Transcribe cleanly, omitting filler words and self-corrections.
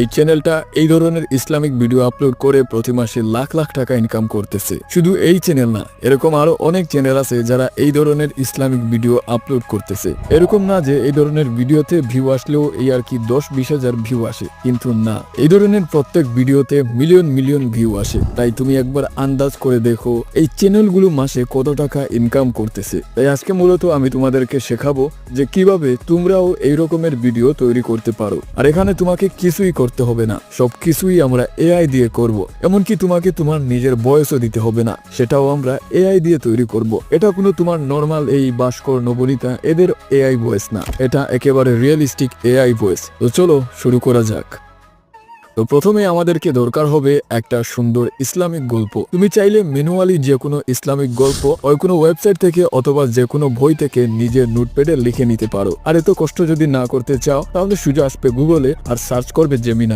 এই চ্যানেলটা এই ধরনের ইসলামিক ভিডিও আপলোড করে প্রতি মাসে লাখ লাখ টাকা ইনকাম করতেছে। শুধু এই চ্যানেল না, এরকম আরো অনেক চ্যানেল আছে যারা এই ধরনের ইসলামিক ভিডিও আপলোড করতেছে। এরকম না যে এই ধরনের ভিডিওতে ভিউ আসলেও এই আর কি 10-20 হাজার ভিউ আসে, কিন্তু না, এই ধরনের প্রত্যেক ভিডিওতে মিলিয়ন মিলিয়ন ভিউ আসে। তাই তুমি একবার আন্দাজ করে দেখো এই চ্যানেলগুলো মাসে কত টাকা ইনকাম করতেছে। তাই আজকে মূলত আমি তোমাদেরকে শেখাবো যে কিভাবে তোমরাও এই রকমের ভিডিও তৈরি করতে পারো। আর এখানে তোমাকে কিছুই করতে হবে না, সবকিছুই আমরা এআই দিয়ে করব। এমনকি তোমাকে তোমার নিজের ভয়েসও দিতে হবে না, সেটাও আমরা এআই দিয়ে তৈরি করব। এটা কোনো তোমার নর্মাল এই ভাস্কর, নবনীতা এদের এআই ভয়েস না, এটা একেবারে রিয়েলিস্টিক এআই ভয়েস। তো চলো শুরু করা যাক। তো প্রথমে আমাদেরকে দরকার হবে একটা সুন্দর ইসলামিক গল্প। তুমি চাইলে ম্যানুয়ালি যে কোনো ইসলামিক গল্প ওই কোনো ওয়েবসাইট থেকে অথবা যে কোনো বই থেকে নিজের নোটপ্যাডে লিখে নিতে পারো। আর এত কষ্ট যদি না করতে চাও তাহলে সোজা আসবে গুগলে আর সার্চ করবে জেমিনাই।